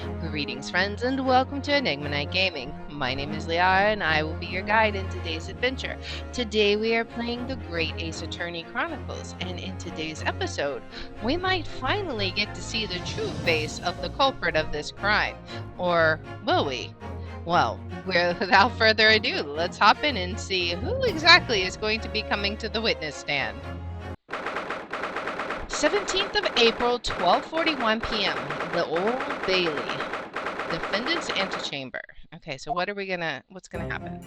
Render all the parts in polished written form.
Greetings, friends, and welcome to Enigma Night Gaming. My name is Liara, and I will be your guide in today's adventure. Today we are playing the Great Ace Attorney Chronicles, and in today's episode, we might finally get to see the true face of the culprit of this crime. Or will we? Well, without further ado, let's hop in and see who exactly is going to be coming to the witness stand. 17th of April, 12:41 p.m. The Old Bailey. Defendant's antechamber. Okay, so what's gonna happen?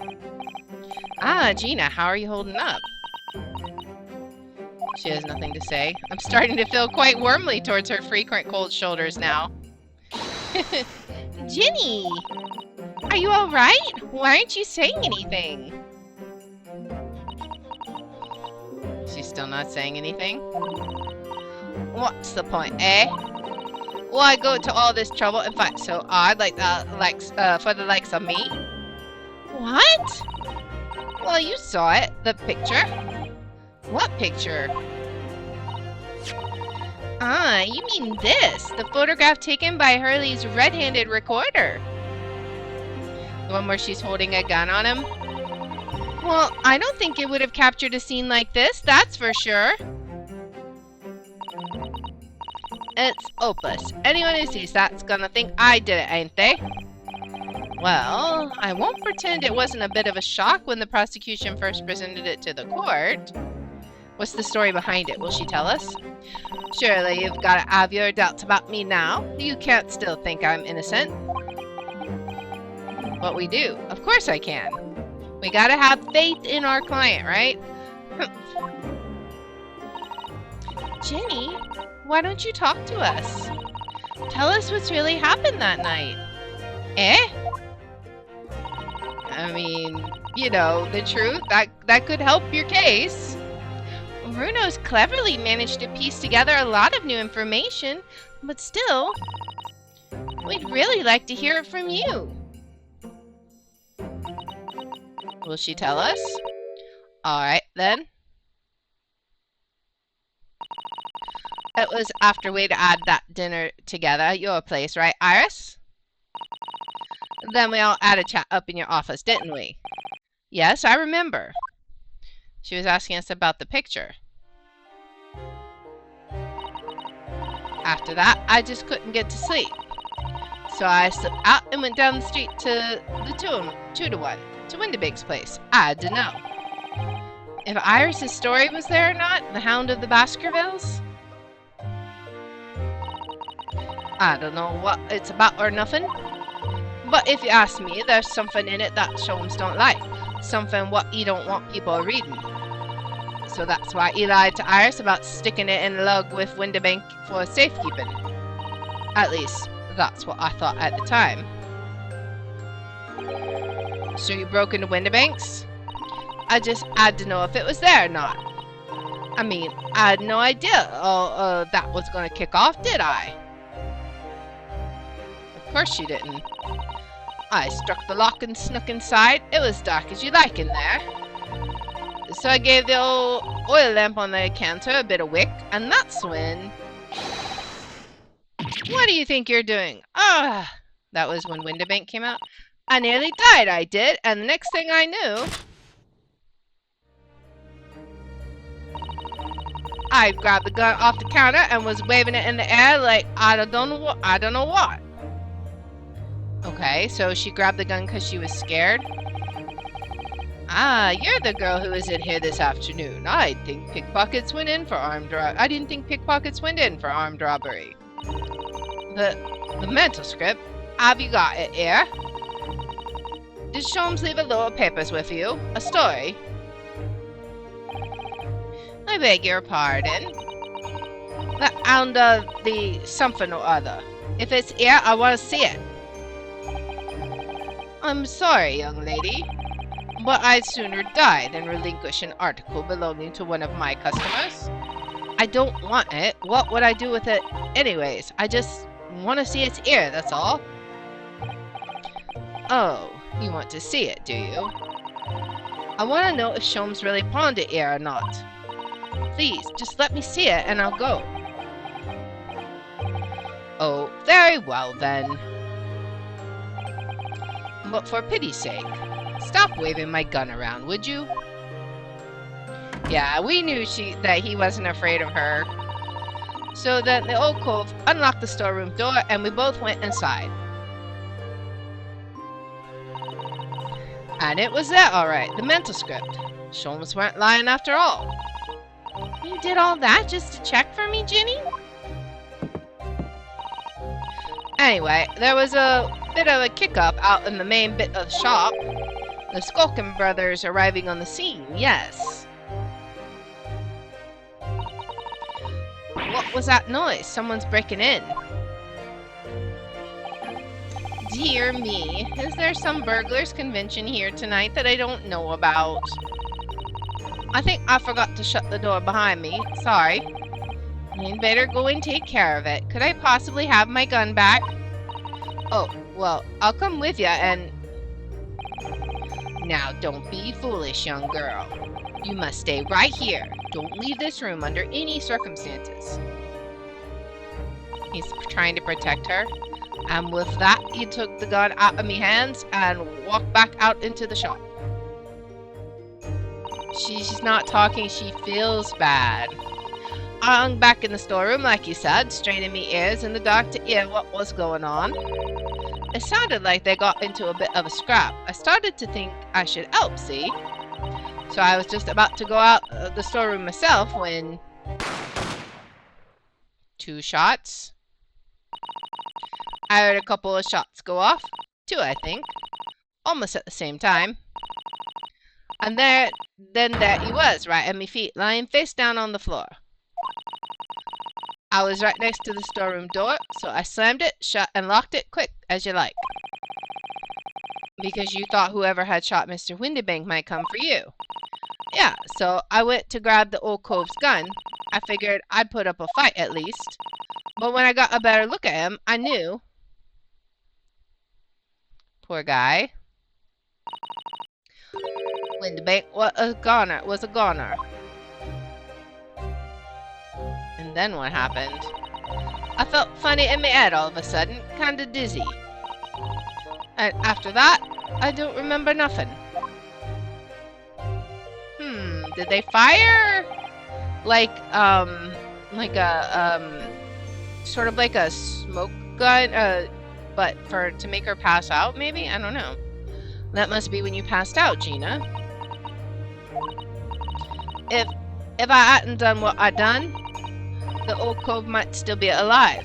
Ah, Gina, how are you holding up? She has nothing to say. I'm starting to feel quite warmly towards her frequent cold shoulders now. Ginny! Are you alright? Why aren't you saying anything? She's still not saying anything? What's the point, eh? Why go to all this trouble and fight so odd for the likes of me? What? Well, you saw it. The picture. What picture? Ah, you mean this. The photograph taken by Hurley's red-handed recorder. The one where she's holding a gun on him? Well, I don't think it would have captured a scene like this, that's for sure. It's hopeless. Anyone who sees that's gonna think I did it, ain't they? Well, I won't pretend it wasn't a bit of a shock when the prosecution first presented it to the court. What's the story behind it? Will she tell us? Surely you've got to have your doubts about me now. You can't still think I'm innocent. But we do. Of course I can. We gotta have faith in our client, right? Jenny? Why don't you talk to us? Tell us what's really happened that night. Eh? I mean, you know, the truth. That could help your case. Bruno's cleverly managed to piece together a lot of new information, but still, we'd really like to hear it from you. Will she tell us? Alright, then. It was after we'd had that dinner together at your place, right, Iris? Then we all had a chat up in your office, didn't we? Yes, I remember. She was asking us about the picture. After that, I just couldn't get to sleep. So I slipped out and went down the street to the 2-to-1, to Windibake's place. I had to know. If Iris's story was there or not, the Hound of the Baskervilles? I don't know what it's about or nothing. But if you ask me, there's something in it that Sholmes don't like. Something what he don't want people reading. So that's why he lied to Iris about sticking it in a lug with Windibank for safekeeping. At least, that's what I thought at the time. So you broke into Windibank's? I just had to know if it was there or not. I mean, I had no idea that was going to kick off, did I? Of course you didn't. I struck the lock and snuck inside. It was dark as you like in there. So I gave the old oil lamp on the counter a bit of wick, and that's when... What do you think you're doing? Ah! That was when Windibank came out. I nearly died, I did, and the next thing I knew... I grabbed the gun off the counter and was waving it in the air like I don't know what. Okay, so she grabbed the gun because she was scared? Ah, you're the girl who was in here this afternoon. I didn't think pickpockets went in for armed robbery. The manuscript? Have you got it here? Did Sholmes leave a little papers with you? A story? I beg your pardon. The Hound of the something or other. If it's here, I want to see it. I'm sorry, young lady, but I'd sooner die than relinquish an article belonging to one of my customers. I don't want it. What would I do with it anyways? I just want to see its ear, that's all. Oh, you want to see it, do you? I want to know if Sholmes really pawned it here or not. Please, just let me see it and I'll go. Oh, very well then. But for pity's sake, stop waving my gun around, would you? Yeah, we knew that he wasn't afraid of her. So then the old cove unlocked the storeroom door and we both went inside. And it was that alright, the mental script. Sholmes weren't lying after all. You did all that just to check for me, Ginny? Anyway, there was a bit of a kick-up out in the main bit of the shop. The Skulkin brothers arriving on the scene, yes. What was that noise? Someone's breaking in. Dear me, is there some burglars convention here tonight that I don't know about? I think I forgot to shut the door behind me. Sorry. You'd better go and take care of it. Could I possibly have my gun back? Oh, well, I'll come with you and... Now, don't be foolish, young girl. You must stay right here. Don't leave this room under any circumstances. He's trying to protect her. And with that, he took the gun out of my hands and walked back out into the shop. She's not talking, she feels bad. I hung back in the storeroom, like you said, straining me ears in the dark to hear what was going on. It sounded like they got into a bit of a scrap. I started to think I should help, see? So I was just about to go out of the storeroom myself when... 2 shots. I heard a couple of shots go off. 2, I think. Almost at the same time. And then there he was, right at my feet, lying face down on the floor. I was right next to the storeroom door, so I slammed it, shut, and locked it quick, as you like. Because you thought whoever had shot Mr. Windybank might come for you. Yeah, so I went to grab the old cove's gun. I figured I'd put up a fight at least. But when I got a better look at him, I knew. Poor guy. Windybank was a goner. And then what happened? I felt funny in my head all of a sudden, kinda dizzy. And after that, I don't remember nothing. Did they fire? Like sort of like a smoke gun, but to make her pass out, maybe? I don't know. That must be when you passed out, Gina. If I hadn't done what I done, the old cove might still be alive.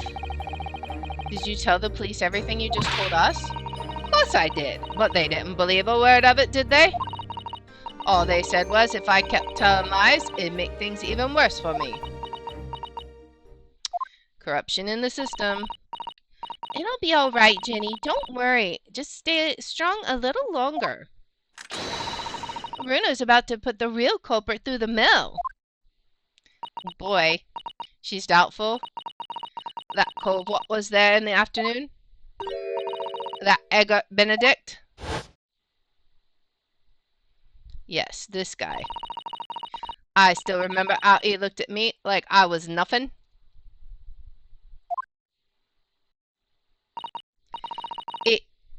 Did you tell the police everything you just told us? Of course I did, but they didn't believe a word of it, did they? All they said was if I kept telling lies, it'd make things even worse for me. Corruption in the system. It'll be alright, Jenny. Don't worry. Just stay strong a little longer. Bruno's about to put the real culprit through the mill. Boy, she's doubtful. That cove what was there in the afternoon? That Eggert Benedict? Yes, this guy. I still remember how he looked at me like I was nothing.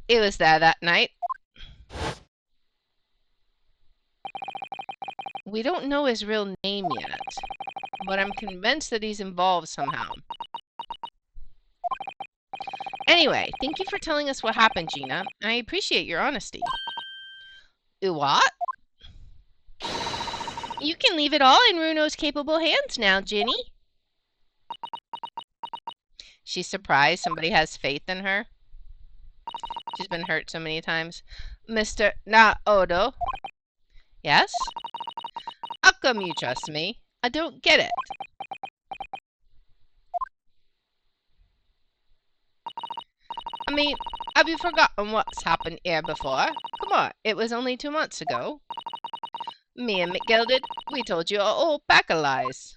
He was there that night. We don't know his real name yet, but I'm convinced that he's involved somehow. Anyway, thank you for telling us what happened, Gina. I appreciate your honesty. What? You can leave it all in Runo's capable hands now, Ginny. She's surprised somebody has faith in her. She's been hurt so many times. Mr. Odo. Yes? How come you trust me? I don't get it. I mean, have you forgotten what's happened here before? Come on, it was only 2 months ago. Me and McGilded, we told you a whole pack of lies.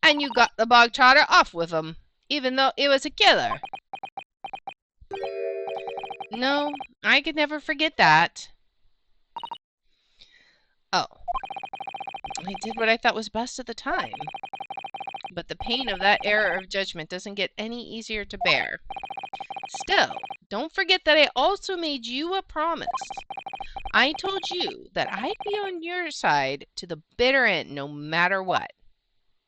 And you got the bog trotter off with him, even though he was a killer. No, I could never forget that. Oh. I did what I thought was best at the time. But the pain of that error of judgment doesn't get any easier to bear. Still, don't forget that I also made you a promise. I told you that I'd be on your side to the bitter end no matter what.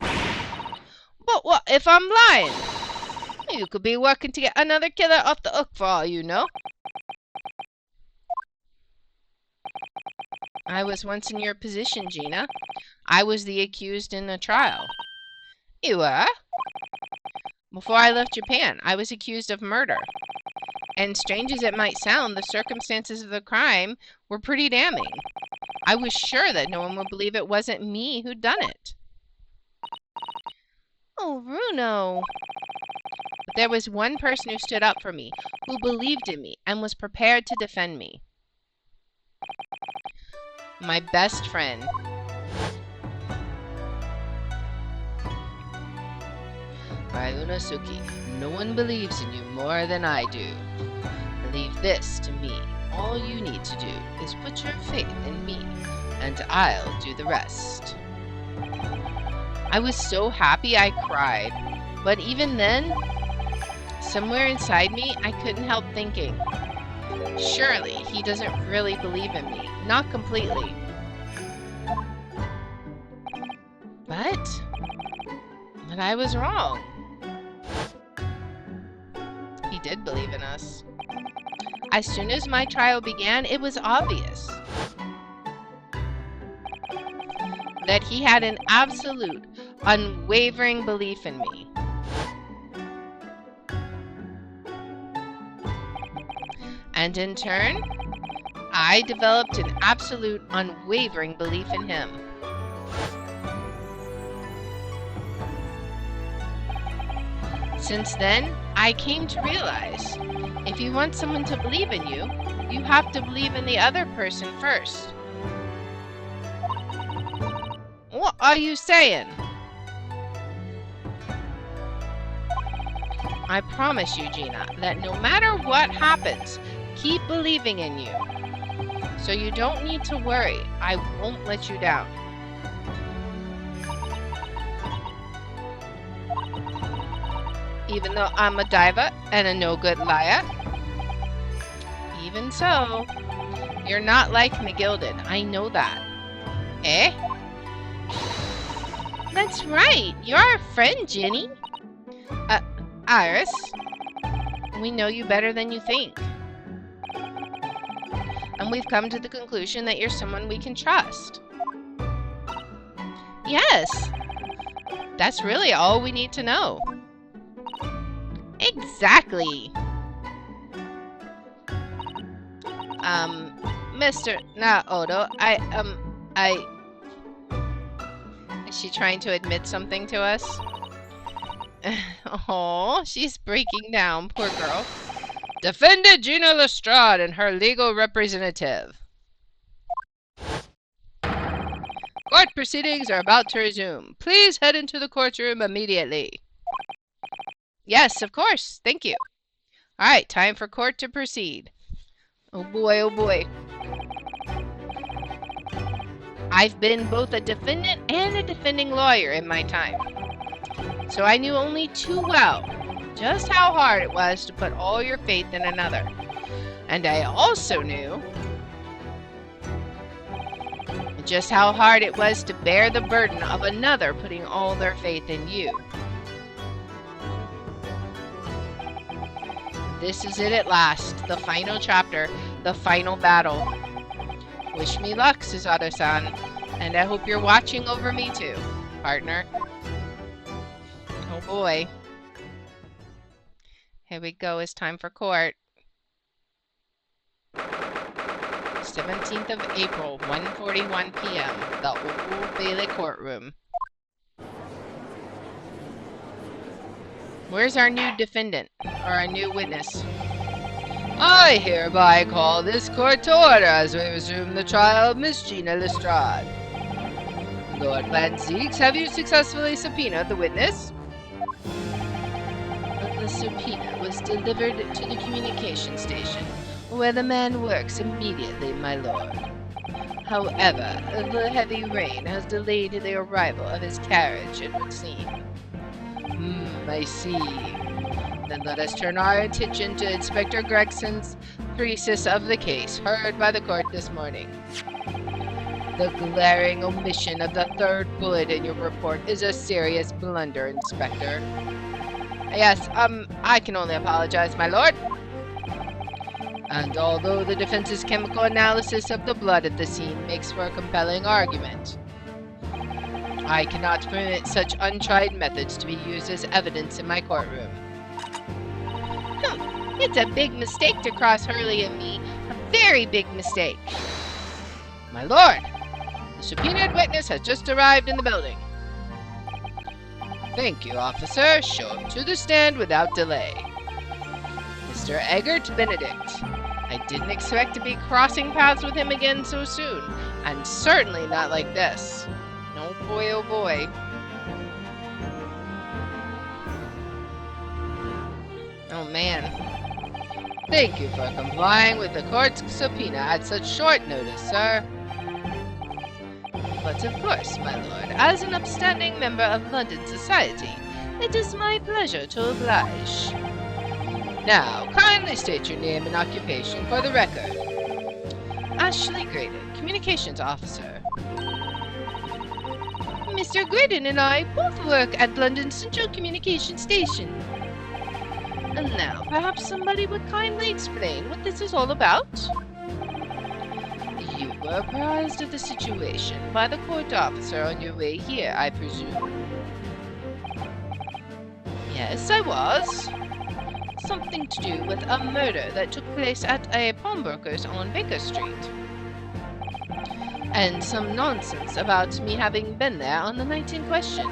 But what if I'm lying? You could be working to get another killer off the hook for all you know. I was once in your position, Gina. I was the accused in the trial. You were? Before I left Japan, I was accused of murder. And strange as it might sound, the circumstances of the crime were pretty damning. I was sure that no one would believe it wasn't me who'd done it. Oh, Bruno. But there was one person who stood up for me, who believed in me, and was prepared to defend me. My best friend. Ryunosuke, no one believes in you more than I do. Leave this to me. All you need to do is put your faith in me, and I'll do the rest. I was so happy I cried, but even then, somewhere inside me, I couldn't help thinking, surely he doesn't really believe in me. Not completely. But I was wrong. He did believe in us. As soon as my trial began, it was obvious that he had an absolute, unwavering belief in me. And in turn, I developed an absolute, unwavering belief in him. Since then, I came to realize, if you want someone to believe in you, you have to believe in the other person first. What are you saying? I promise you, Gina, that no matter what happens, keep believing in you. So you don't need to worry. I won't let you down. Even though I'm a diva and a no-good liar. Even so, you're not like McGilden. I know that. Eh? That's right. You're our friend, Ginny. Iris. We know you better than you think. And we've come to the conclusion that you're someone we can trust. Yes. That's really all we need to know. Exactly. Mr. Naoto, Is she trying to admit something to us? Oh, she's breaking down, poor girl. Defendant Gina Lestrade and her legal representative. Court proceedings are about to resume. Please head into the courtroom immediately. Yes, of course. Thank you. All right, time for court to proceed. Oh boy, oh boy. I've been both a defendant and a defending lawyer in my time. So I knew only too well just how hard it was to put all your faith in another. And I also knew just how hard it was to bear the burden of another putting all their faith in you. This is it at last, the final chapter, the final battle. Wish me luck, Susato-san, and I hope you're watching over me too, partner. Oh boy. Here we go, it's time for court. 17th of April, 1:41 p.m., the Old Bailey courtroom. Where's our new defendant, or our new witness? I hereby call this court to order as we resume the trial of Miss Gina Lestrade. Lord Van Zeeks, have you successfully subpoenaed the witness? The subpoena was delivered to the communication station, where the man works immediately, my lord. However, the heavy rain has delayed the arrival of his carriage, it would seem. I see. Then let us turn our attention to Inspector Gregson's thesis of the case heard by the court this morning. The glaring omission of the third bullet in your report is a serious blunder, Inspector. Yes, I can only apologize, my lord. And although the defense's chemical analysis of the blood at the scene makes for a compelling argument, I cannot permit such untried methods to be used as evidence in my courtroom. It's a big mistake to cross Hurley and me. A very big mistake. My lord, the subpoenaed witness has just arrived in the building. Thank you, officer. Show him to the stand without delay. Mr. Eggert Benedict. I didn't expect to be crossing paths with him again so soon, and certainly not like this. Oh boy, oh boy. Oh man. Thank you for complying with the court's subpoena at such short notice, sir. But of course, my lord, as an upstanding member of London society, it is my pleasure to oblige. Now, kindly state your name and occupation for the record. Ashley Graydon, Communications Officer. Mr. Graydon and I both work at London Central Communication Station. And now, perhaps somebody would kindly explain what this is all about? You were apprised of the situation by the court officer on your way here, I presume. Yes, I was. Something to do with a murder that took place at a pawnbroker's on Baker Street. And some nonsense about me having been there on the night in question.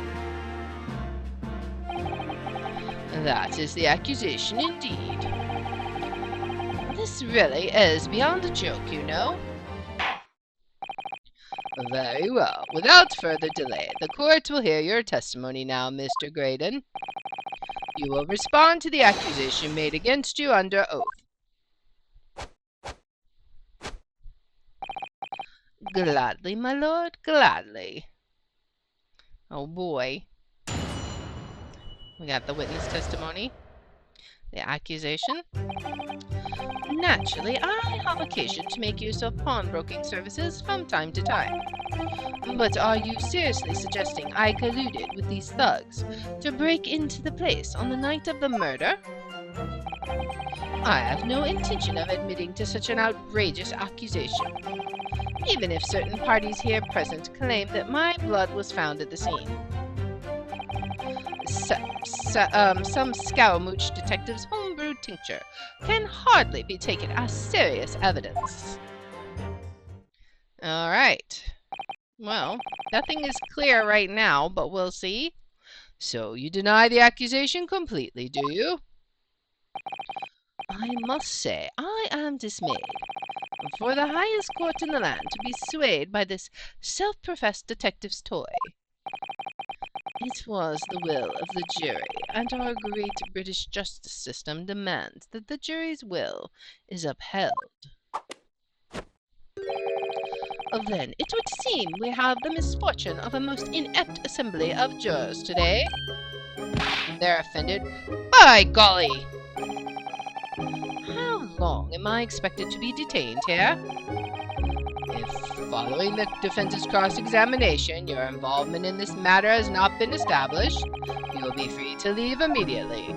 That is the accusation indeed. This really is beyond a joke, you know. Very well. Without further delay, the court will hear your testimony now, Mr. Graydon. You will respond to the accusation made against you under oath. Gladly, my lord, gladly. Oh boy. We got the witness testimony. The accusation. Naturally, I have occasion to make use of pawnbroking services from time to time. But are you seriously suggesting I colluded with these thugs to break into the place on the night of the murder? I have no intention of admitting to such an outrageous accusation, even if certain parties here present claim that my blood was found at the scene. Some Scaramouche detective's homebrewed tincture can hardly be taken as serious evidence. Alright. Well, nothing is clear right now, but we'll see. So, you deny the accusation completely, do you? I must say, I am dismayed. For the highest court in the land to be swayed by this self-professed detective's toy. It was the will of the jury, and our great British justice system demands that the jury's will is upheld. Then it would seem we have the misfortune of a most inept assembly of jurors today. They're offended. By golly! How long am I expected to be detained here? If, following the defense's cross-examination, your involvement in this matter has not been established, you will be free to leave immediately.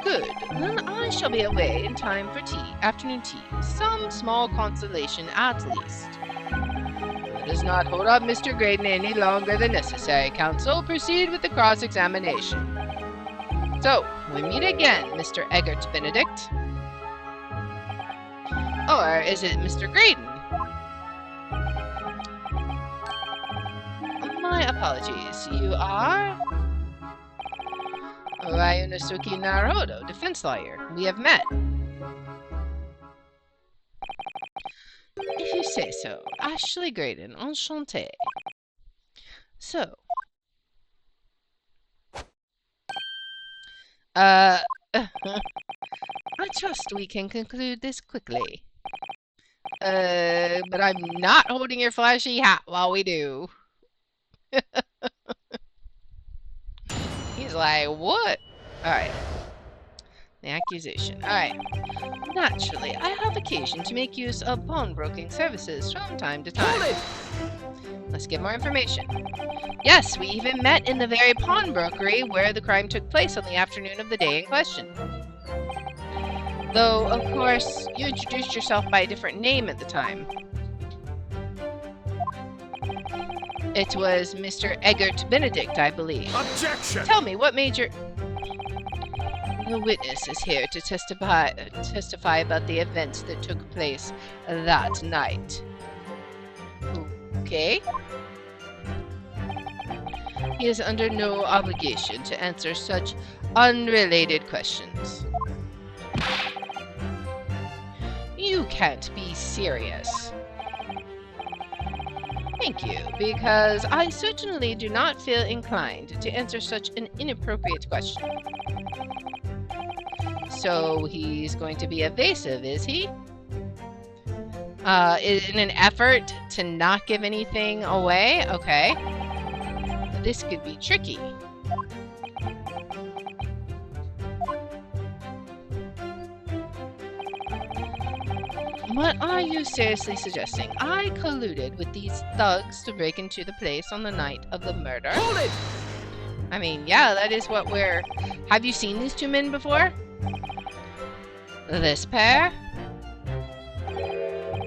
Good. Then I shall be away in time for tea, afternoon tea. Some small consolation at least. Let us not hold up Mr. Graydon any longer than necessary, counsel. Proceed with the cross-examination. So, we meet again, Mr. Eggert Benedict. Or is it Mr. Graydon? My apologies. You are? Ryunosuke Naruhodo, defense lawyer. We have met. If you say so. Ashley Graydon, enchanté. So. I trust we can conclude this quickly. But I'm not holding your flashy hat while we do. He's like, what? Alright. The accusation. Alright. Naturally, I have occasion to make use of pawnbroking services from time to time. Let's get more information. Yes, we even met in the very pawnbrokery where the crime took place on the afternoon of the day in question. Though, of course, you introduced yourself by a different name at the time. It was Mr. Eggert Benedict, I believe. Objection! Tell me, what made your... The witness is here to testify about the events that took place that night. Okay. He is under no obligation to answer such unrelated questions. You can't be serious. Thank you, because I certainly do not feel inclined to answer such an inappropriate question. So he's going to be evasive, is he? In an effort to not give anything away? Okay. This could be tricky. What are you seriously suggesting? I colluded with these thugs to break into the place on the night of the murder? Hold it! I mean, yeah, that is what we're... Have you seen these two men before? This pair?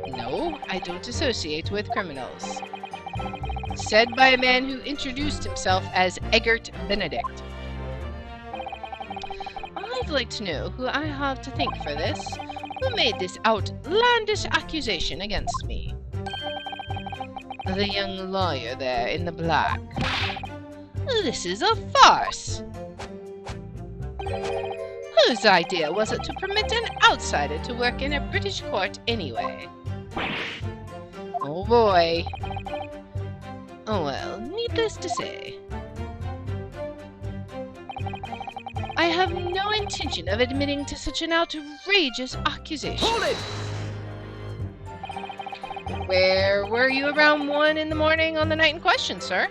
No, I don't associate with criminals. Said by a man who introduced himself as Eggert Benedict. I'd like to know who I have to thank for this. Who made this outlandish accusation against me? The young lawyer there in the black. This is a farce! Whose idea was it to permit an outsider to work in a British court anyway? Oh boy. Oh well, needless to say. I have no intention of admitting to such an outrageous accusation. Hold it! Where were you around 1 in the morning on the night in question, sir?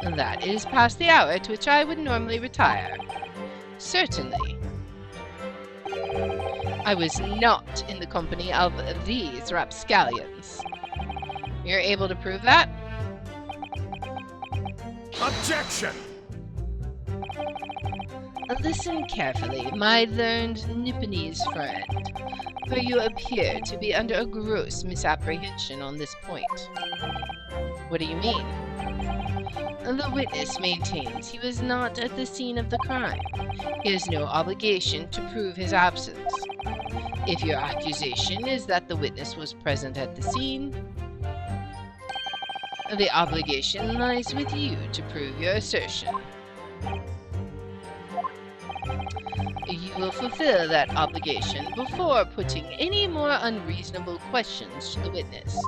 That is past the hour at which I would normally retire. Certainly. I was not in the company of these rapscallions. You're able to prove that? Objection! Listen carefully, my learned Nipponese friend, for you appear to be under a gross misapprehension on this point. What do you mean? The witness maintains he was not at the scene of the crime. He has no obligation to prove his absence. If your accusation is that the witness was present at the scene, the obligation lies with you to prove your assertion. You will fulfill that obligation before putting any more unreasonable questions to the witness.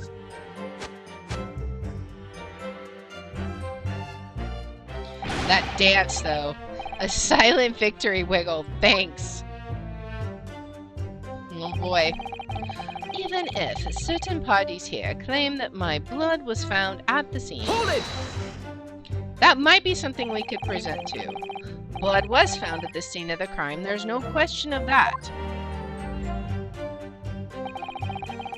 That dance, though. A silent victory wiggle. Thanks. Oh boy. Even if certain parties here claim that my blood was found at the scene, Hold it! that might be something we could present to. Blood was found at the scene of the crime, there's no question of that.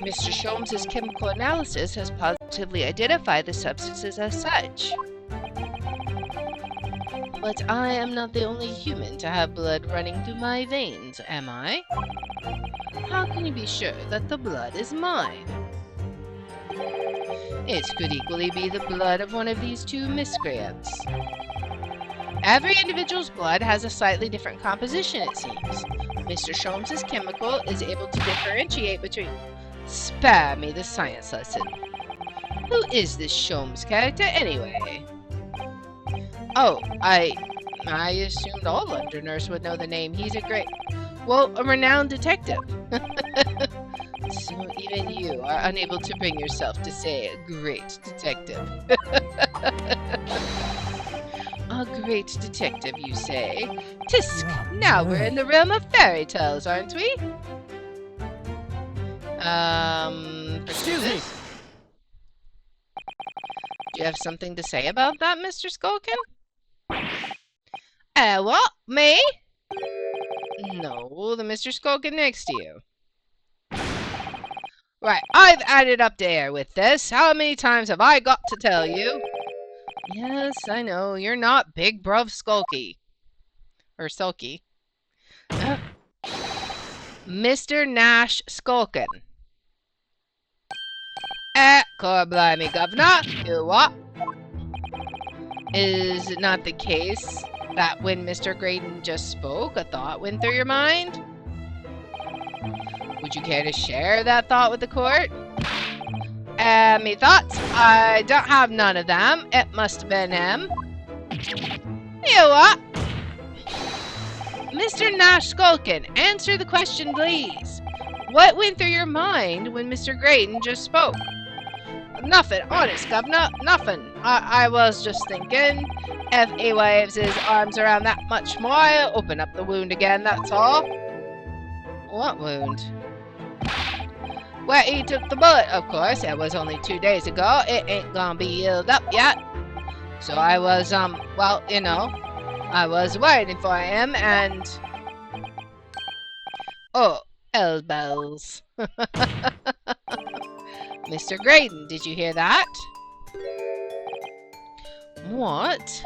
Mr. Sholmes's chemical analysis has positively identified the substances as such. But I am not the only human to have blood running through my veins, am I? How can you be sure that the blood is mine? It could equally be the blood of one of these two miscreants. Every individual's blood has a slightly different composition, it seems. Mr. Sholmes's chemical is able to differentiate between... Spare me the science lesson. Who is this Sholmes character, anyway? Oh, I assumed all Londoners would know the name. He's a renowned detective. So even you are unable to bring yourself to say a great detective. A great detective, you say? Tisk! Now we're in the realm of fairy tales, aren't we? Excuse me. Do you have something to say about that, Mr. Skulkin? What? Me? No, the Mr. Skulkin next to you. Right, I've added up to air with this. How many times have I got to tell you? Yes, I know, you're not Big Bruv Skulky. Or Sulky. Mr. Nash Skulkin. Corblimey, governor, you what? Is it not the case that when Mr. Graydon just spoke, a thought went through your mind? Would you care to share that thought with the court? Me thoughts? I don't have none of them. It must have been him. You what? Mr. Nash Skulkin, answer the question, please. What went through your mind when Mr. Graydon just spoke? Nothing, honest, governor, nothing. I was just thinking, if he waves his arms around that much more, I'll open up the wound again, that's all. What wound? Where he took the bullet, of course. It was only 2 days ago. It ain't gonna be healed up yet. So I was, well, you know, I was waiting for him and... Oh, elbows. Mr. Graydon, did you hear that? What?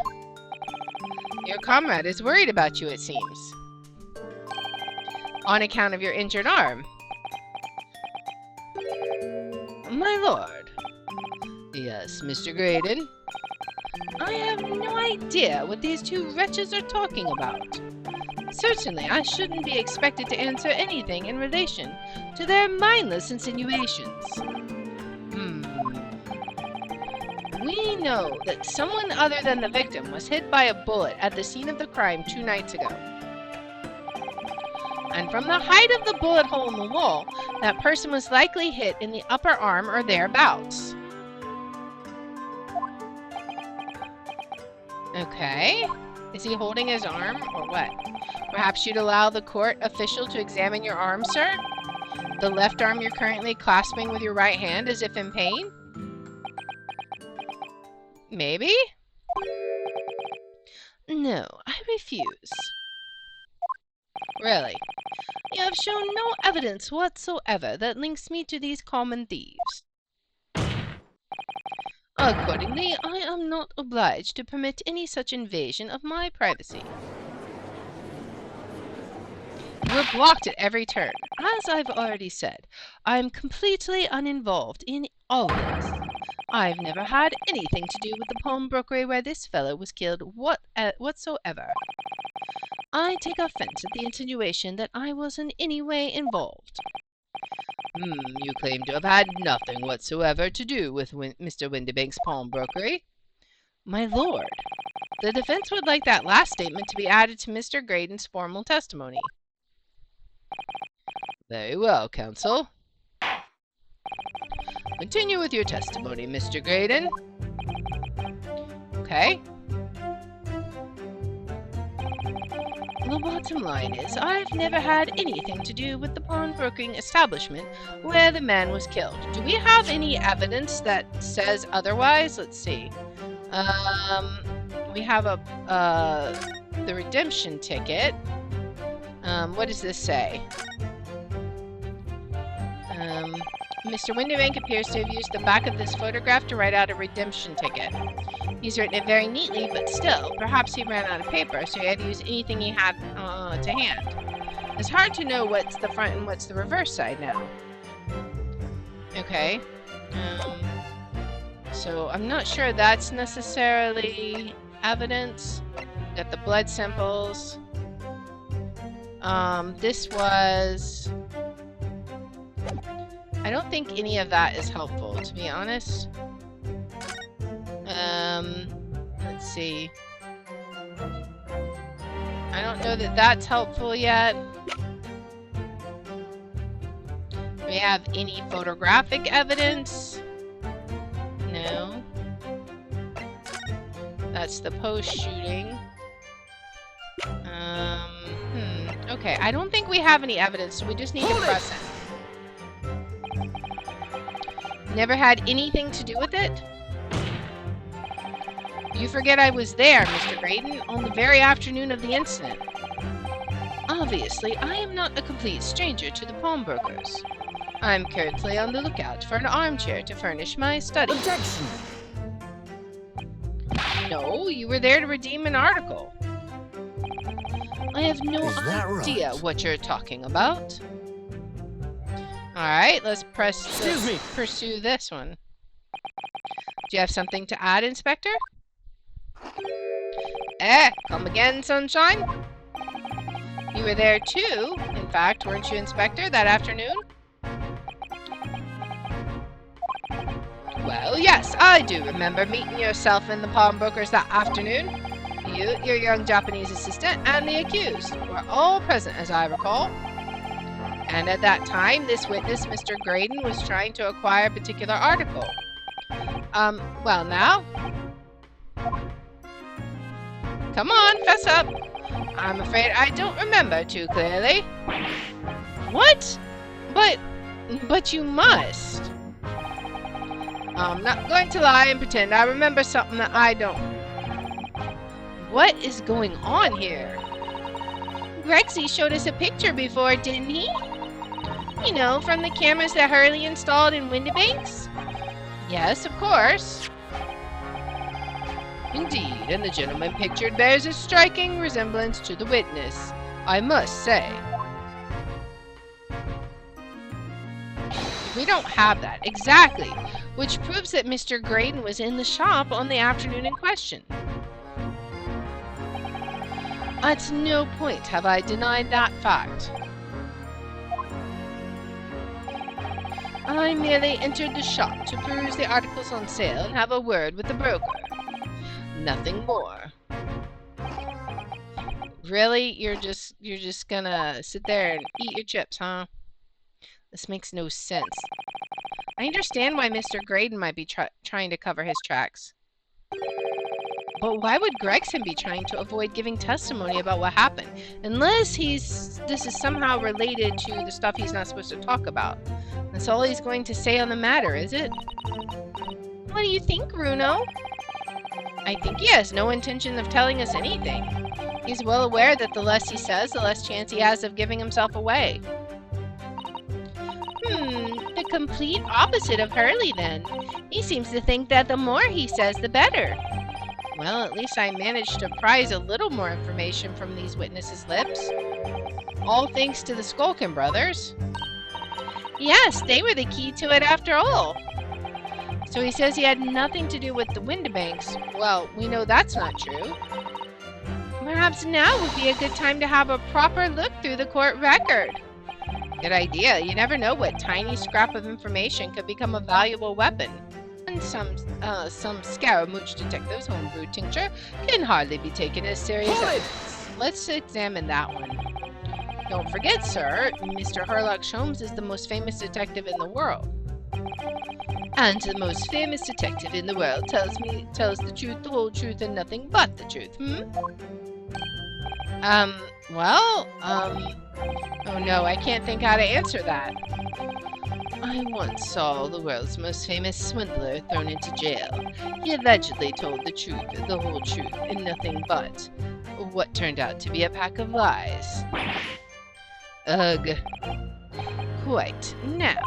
Your comrade is worried about you, it seems. On account of your injured arm. My lord. Yes, Mr. Graydon. I have no idea what these two wretches are talking about. Certainly, I shouldn't be expected to answer anything in relation to their mindless insinuations. We know that someone other than the victim was hit by a bullet at the scene of the crime 2 nights ago. And from the height of the bullet hole in the wall, that person was likely hit in the upper arm or thereabouts. Okay. Is he holding his arm or what? Perhaps you'd allow the court official to examine your arm, sir? The left arm you're currently clasping with your right hand as if in pain? Maybe? No, I refuse. Really? You have shown no evidence whatsoever that links me to these common thieves. Accordingly, I am not obliged to permit any such invasion of my privacy. We're blocked at every turn. As I've already said, I'm completely uninvolved in all of this. I've never had anything to do with the pawnbrokery where this fellow was killed whatsoever. I take offense at the insinuation that I was in any way involved. You claim to have had nothing whatsoever to do with Mr. Windybank's pawnbrokery. My lord, the defense would like that last statement to be added to Mr. Graydon's formal testimony. Very well, counsel. Continue with your testimony, Mr. Graydon. Okay. The bottom line is, I've never had anything to do with the pawnbrokering establishment where the man was killed. Do we have any evidence that says otherwise? Let's see. We have the redemption ticket. What does this say? Mr. Windybank appears to have used the back of this photograph to write out a redemption ticket. He's written it very neatly, but still, perhaps he ran out of paper, so he had to use anything he had to hand. It's hard to know what's the front and what's the reverse side now. Okay. So I'm not sure that's necessarily evidence. Got the blood samples. This was... I don't think any of that is helpful, to be honest. Let's see. I don't know that that's helpful yet. Do we have any photographic evidence? No. That's the post-shooting. Okay, I don't think we have any evidence, so we just need to press it. Never had anything to do with it? You forget I was there, Mr. Graydon, on the very afternoon of the incident. Obviously, I am not a complete stranger to the pawnbrokers. I'm currently on the lookout for an armchair to furnish my study. Objection! No, you were there to redeem an article. I have no Is that idea right? what you're talking about. Alright, let's pursue this one. Do you have something to add, Inspector? Come again, sunshine? You were there too, in fact, weren't you, Inspector, that afternoon? Well, yes, I do remember meeting yourself in the pawnbrokers that afternoon. You, your young Japanese assistant, and the accused were all present, as I recall. And at that time, this witness, Mr. Graydon, was trying to acquire a particular article. Well now? Come on, fess up. I'm afraid I don't remember too clearly. What? But you must. I'm not going to lie and pretend I remember something that I don't. What is going on here? Grexy showed us a picture before, didn't he? You know, from the cameras that Hurley installed in Windibanks? Yes, of course. Indeed, and the gentleman pictured bears a striking resemblance to the witness, I must say. We don't have that. Exactly. Which proves that Mr. Graydon was in the shop on the afternoon in question. At no point have I denied that fact. I merely entered the shop to peruse the articles on sale and have a word with the broker. Nothing more. Really? You're just gonna sit there and eat your chips, huh? This makes no sense. I understand why Mr. Graydon might be trying to cover his tracks. But why would Gregson be trying to avoid giving testimony about what happened? Unless this is somehow related to the stuff he's not supposed to talk about. That's all he's going to say on the matter, is it? What do you think, Bruno? I think he has no intention of telling us anything. He's well aware that the less he says, the less chance he has of giving himself away. The complete opposite of Hurley, then. He seems to think that the more he says, the better. Well, at least I managed to prise a little more information from these witnesses' lips. All thanks to the Skulkin brothers. Yes, they were the key to it after all. So he says he had nothing to do with the Windibanks. Well, we know that's not true. Perhaps now would be a good time to have a proper look through the court record. Good idea. You never know what tiny scrap of information could become a valuable weapon. And some Scaramouche detective's homebrewed tincture can hardly be taken as serious evidence. Let's examine that one. Don't forget, sir, Mr. Sherlock Holmes is the most famous detective in the world. And the most famous detective in the world tells the truth, the whole truth, and nothing but the truth, oh no, I can't think how to answer that. I once saw the world's most famous swindler thrown into jail. He allegedly told the truth, the whole truth, and nothing but what turned out to be a pack of lies. Ugh. Quite. Now,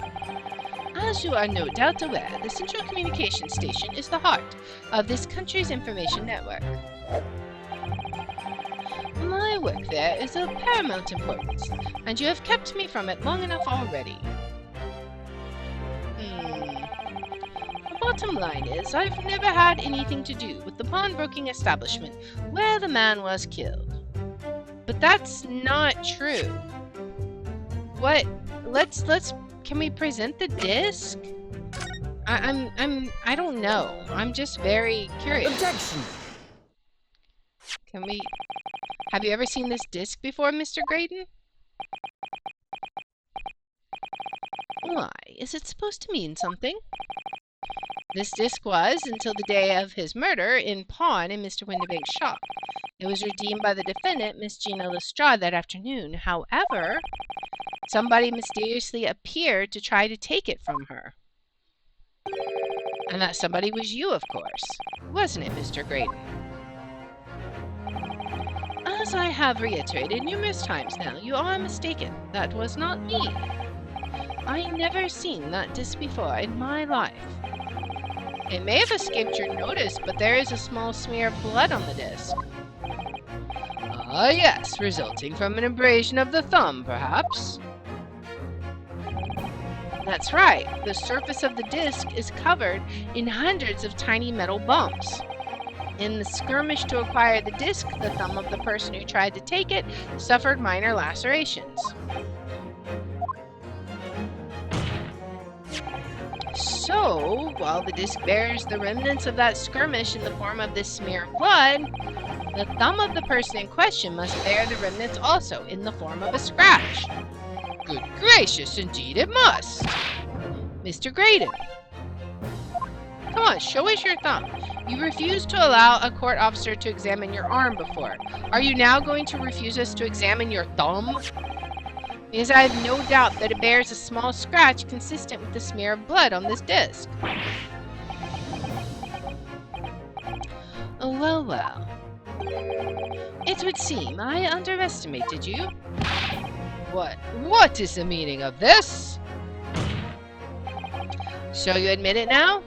as you are no doubt aware, the Central Communication Station is the heart of this country's information network. My work there is of paramount importance, and you have kept me from it long enough already. The bottom line is, I've never had anything to do with the pawnbroking establishment where the man was killed. But that's not true. What? Can we present the disc? I don't know. I'm just very curious. Objection! Can we... Have you ever seen this disc before, Mr. Graydon? Why, is it supposed to mean something? This disc was, until the day of his murder, in pawn in Mr. Windibank's shop. It was redeemed by the defendant, Miss Gina Lestrade, that afternoon. However, somebody mysteriously appeared to try to take it from her. And that somebody was you, of course. Wasn't it, Mr. Graydon? As I have reiterated numerous times now, you are mistaken. That was not me. I never seen that disc before in my life. It may have escaped your notice, but there is a small smear of blood on the disc. Ah, yes, resulting from an abrasion of the thumb, perhaps. That's right. The surface of the disc is covered in hundreds of tiny metal bumps. In the skirmish to acquire the disc, the thumb of the person who tried to take it suffered minor lacerations. So, while the disc bears the remnants of that skirmish in the form of this smear of blood, the thumb of the person in question must bear the remnants also in the form of a scratch. Good gracious, indeed it must! Mr. Graydon, come on, show us your thumb. You refused to allow a court officer to examine your arm before. Are you now going to refuse us to examine your thumb? Because I have no doubt that it bears a small scratch consistent with the smear of blood on this disc. Oh, well. It would seem I underestimated you. What is the meaning of this? So you admit it now?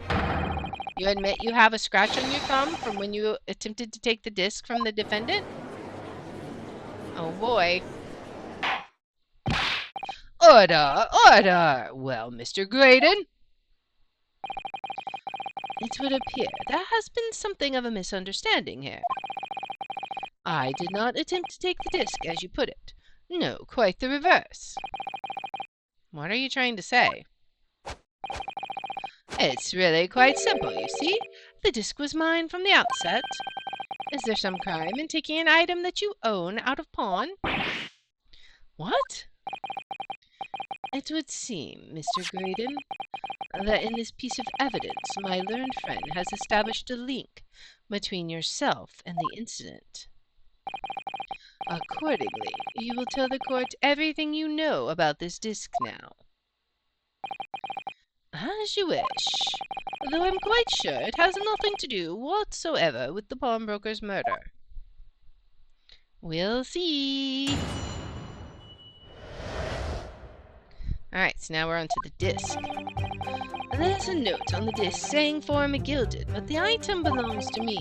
You admit you have a scratch on your thumb from when you attempted to take the disc from the defendant? Oh boy. Order! Order! Well, Mr. Graydon? It would appear there has been something of a misunderstanding here. I did not attempt to take the disc, as you put it. No, quite the reverse. What are you trying to say? It's really quite simple, you see. The disc was mine from the outset. Is there some crime in taking an item that you own out of pawn? What? It would seem, Mr. Graydon, that in this piece of evidence my learned friend has established a link between yourself and the incident. Accordingly, you will tell the court everything you know about this disc now. As you wish, though I'm quite sure it has nothing to do whatsoever with the pawnbroker's murder. We'll see. Alright, so now we're onto the disc. There's a note on the disc saying "form gilded," but the item belongs to me.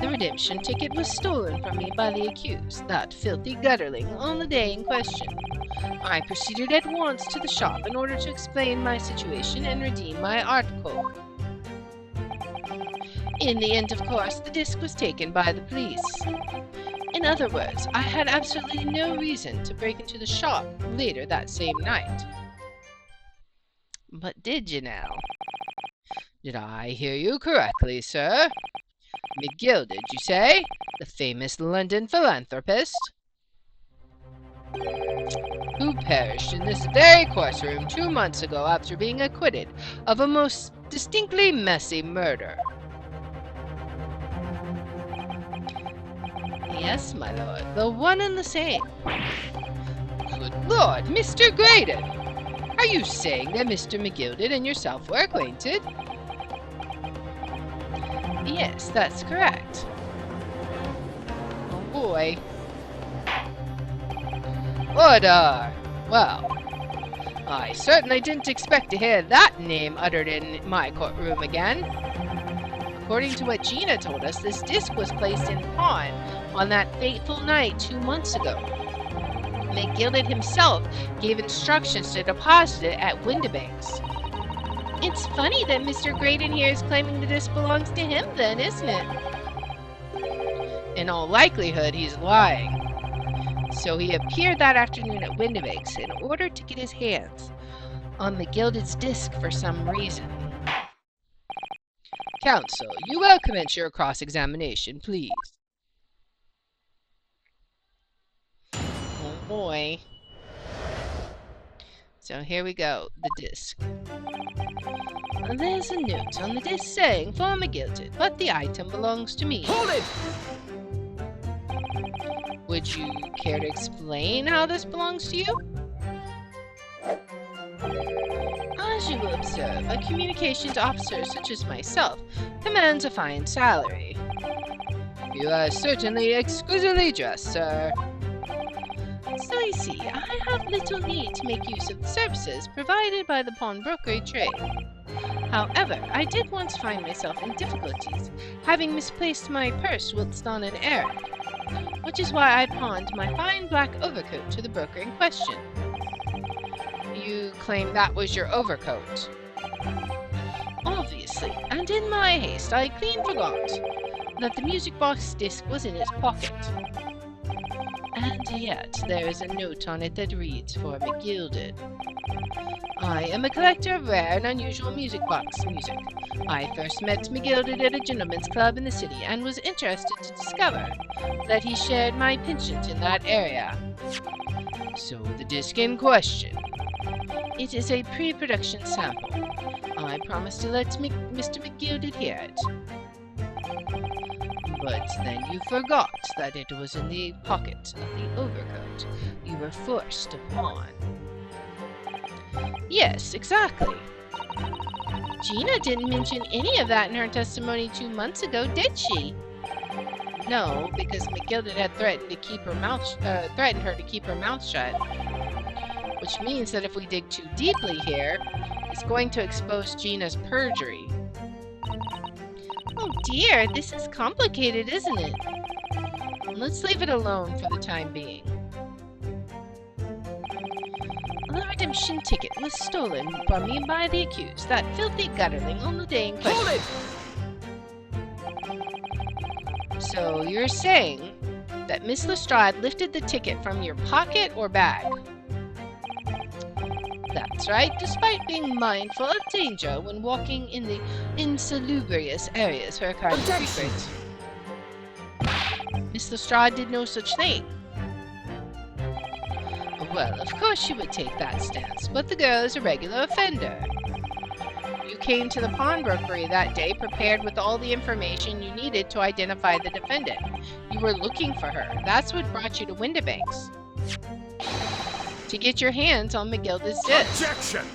The redemption ticket was stolen from me by the accused, that filthy gutterling, on the day in question. I proceeded at once to the shop in order to explain my situation and redeem my article. In the end, of course, the disc was taken by the police. In other words, I had absolutely no reason to break into the shop later that same night. But did you now? Did I hear you correctly, sir? McGilded, you say? The famous London philanthropist? Who perished in this very courtroom 2 months ago after being acquitted of a most distinctly messy murder. Yes, my lord, the one and the same. Good Lord, Mr. Graydon! Are you saying that Mr. McGilded and yourself were acquainted? Yes, that's correct. Oh boy. Order! Well, I certainly didn't expect to hear that name uttered in my courtroom again. According to what Gina told us, this disc was placed in pawn on that fateful night 2 months ago. McGilded himself gave instructions to deposit it at Windibanks. It's funny that Mr. Graydon here is claiming the disc belongs to him then, isn't it? In all likelihood, he's lying. So he appeared that afternoon at Windibanks in order to get his hands on McGilded's disc for some reason. Counsel, you will commence your cross-examination, please. Oh boy. So here we go, the disc. There's a note on the disc saying "for McGilded," but the item belongs to me. Hold it! Would you care to explain how this belongs to you? As you will observe, a communications officer such as myself commands a fine salary. You are certainly exquisitely dressed, sir. So you see, I have little need to make use of the services provided by the pawnbrokery trade. However, I did once find myself in difficulties, having misplaced my purse whilst on an errand, which is why I pawned my fine black overcoat to the broker in question. You claim that was your overcoat? Obviously, and in my haste I clean forgot that the music box disc was in its pocket. And yet, there is a note on it that reads for McGilded. I am a collector of rare and unusual music box music. I first met McGilded at a gentleman's club in the city and was interested to discover that he shared my penchant in that area. So the disc in question. It is a pre-production sample. I promise to let Mr. McGilded hear it. But then you forgot that it was in the pocket of the overcoat you were forced to pawn. Yes, exactly. Gina didn't mention any of that in her testimony 2 months ago, did she? No, because McGilded had threatened her to keep her mouth shut. Which means that if we dig too deeply here, it's going to expose Gina's perjury. Oh dear, this is complicated, isn't it? Let's leave it alone for the time being. The redemption ticket was stolen from me by the accused, that filthy gutterling, on the day in question. Hold it! So you're saying that Miss Lestrade lifted the ticket from your pocket or bag? That's right, despite being mindful of danger when walking in the insalubrious areas her kind frequent. Miss Lestrade did no such thing. Well, of course she would take that stance, but the girl is a regular offender. You came to the pawnbrokery that day prepared with all the information you needed to identify the defendant. You were looking for her. That's what brought you to Windibanks. To get your hands on McGilded's disc. Objection!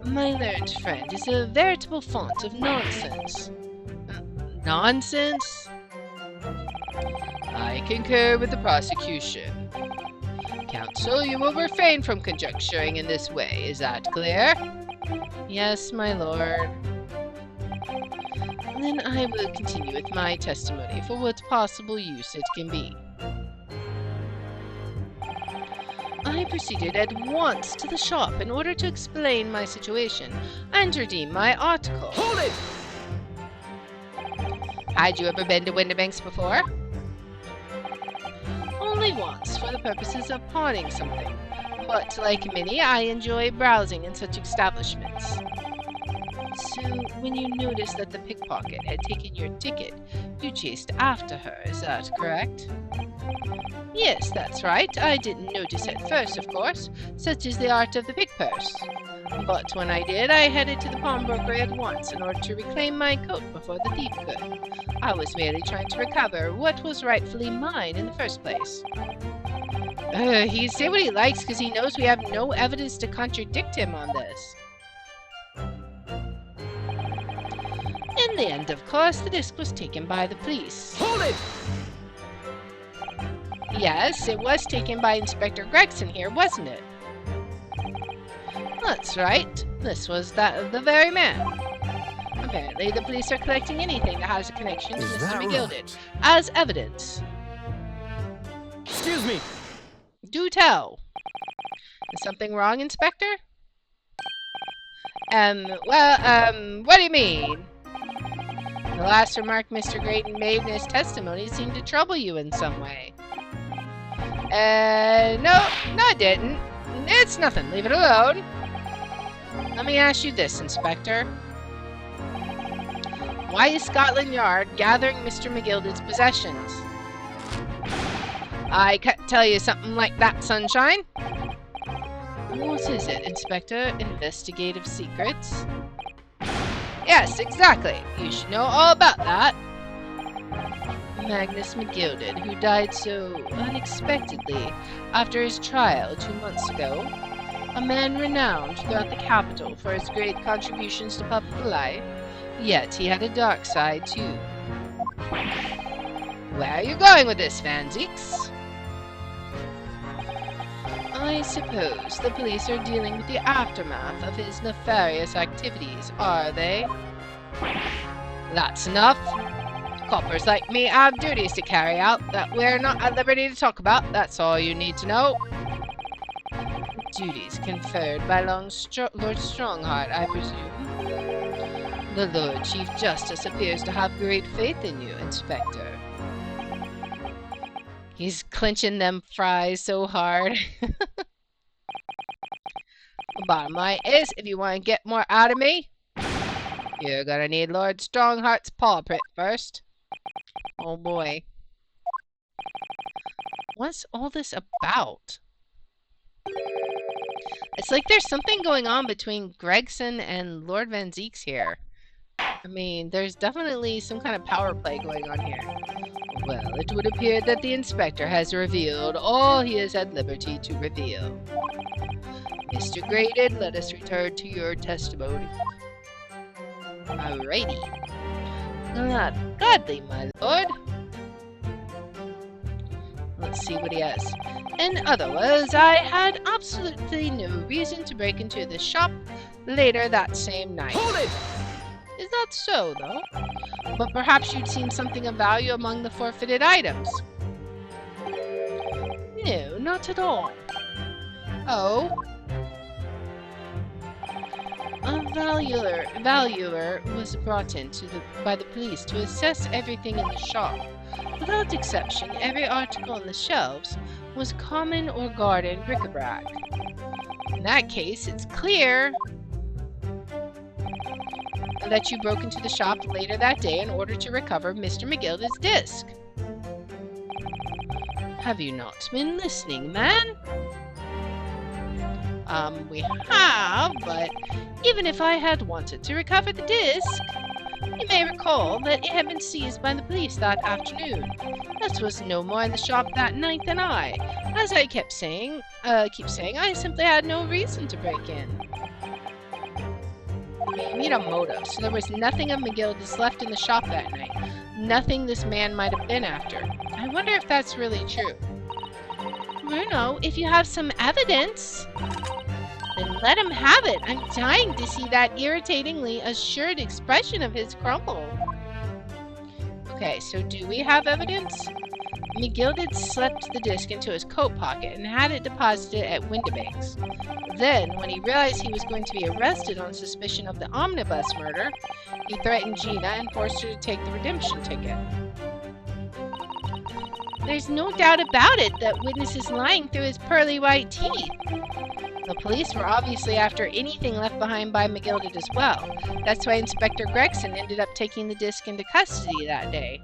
My learned friend is a veritable font of nonsense. Nonsense? I concur with the prosecution. Counsel, you will refrain from conjecturing in this way. Is that clear? Yes, my lord. Then I will continue with my testimony for what possible use it can be. I proceeded at once to the shop in order to explain my situation and redeem my article. Hold it! Had you ever been to Windibanks before? Only once, for the purposes of pawning something. But, like many, I enjoy browsing in such establishments. So, when you noticed that the pickpocket had taken your ticket, you chased after her, is that correct? Yes, that's right. I didn't notice at first, of course. Such is the art of the pick-purse. But when I did, I headed to the pawnbrokery at once in order to reclaim my coat before the thief could. I was merely trying to recover what was rightfully mine in the first place. He say what he likes because he knows we have no evidence to contradict him on this. In the end, of course, the disc was taken by the police. Hold it! Yes, it was taken by Inspector Gregson here, wasn't it? That's right. This was the very man. Apparently, the police are collecting anything that has a connection to Mr. McGilded right? as evidence. Excuse me! Do tell. Is something wrong, Inspector? What do you mean? The last remark Mr. Grayton made in his testimony seemed to trouble you in some way. No, I didn't. It's nothing. Leave it alone. Let me ask you this, Inspector. Why is Scotland Yard gathering Mr. McGilded's possessions? I can't tell you something like that, Sunshine. What is it, Inspector? Investigative secrets? Yes, exactly. You should know all about that. Magnus McGilded, who died so unexpectedly after his trial 2 months ago, a man renowned throughout the capital for his great contributions to public life, yet he had a dark side too. Where are you going with this, Van Zieks? I suppose the police are dealing with the aftermath of his nefarious activities, are they? That's enough. Coppers like me have duties to carry out that we're not at liberty to talk about. That's all you need to know. Duties conferred by Lord Strongheart, I presume. The Lord Chief Justice appears to have great faith in you, Inspector. He's clenching them fries so hard. The bottom line is, if you want to get more out of me, you're gonna need Lord Strongheart's paw print first. Oh boy. What's all this about? It's like there's something going on between Gregson and Lord Van Zieks here. I mean, there's definitely some kind of power play going on here. Well, it would appear that the inspector has revealed all he is at liberty to reveal. Mr. Graded, let us return to your testimony. Alrighty. Gladly, my lord. Let's see what he has. In other words, I had absolutely no reason to break into the shop later that same night. Hold it! Is that so, though? But perhaps you'd seen something of value among the forfeited items. No, not at all. Oh? A valuer was brought in by the police to assess everything in the shop. Without exception, every article on the shelves was common or garden bric-a-brac. In that case, it's clear that you broke into the shop later that day in order to recover Mr. McGilda's disc. Have you not been listening, man? We have, but even if I had wanted to recover the disc, you may recall that it had been seized by the police that afternoon. This was no more in the shop that night than I. As I keep saying, I simply had no reason to break in. We need a motive, so there was nothing of McGilda's left in the shop that night. Nothing this man might have been after. I wonder if that's really true. Bruno, if you have some evidence, then let him have it. I'm dying to see that irritatingly assured expression of his crumble. Okay, so do we have evidence? McGilda slipped the disc into his coat pocket and had it deposited at Windibank's. Then, when he realized he was going to be arrested on suspicion of the omnibus murder, he threatened Gina and forced her to take the redemption ticket. There's no doubt about it that witness is lying through his pearly white teeth. The police were obviously after anything left behind by McGilda as well. That's why Inspector Gregson ended up taking the disc into custody that day.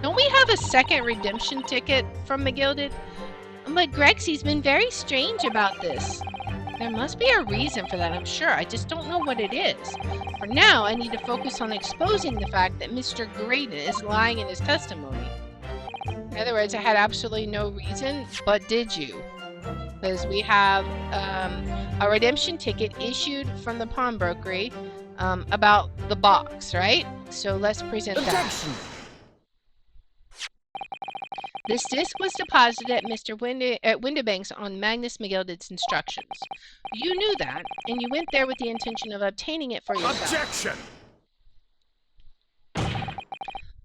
Don't we have a second redemption ticket from McGilda? But Gregsy's been very strange about this. There must be a reason for that, I'm sure. I just don't know what it is. For now, I need to focus on exposing the fact that Mr. Graydon is lying in his testimony. In other words, I had absolutely no reason, but did you? Because we have a redemption ticket issued from the pawnbrokery about the box, right? So let's present that. This disc was deposited at Mr. Windibank's on Magnus McGilda's instructions. You knew that, and you went there with the intention of obtaining it for yourself. Objection!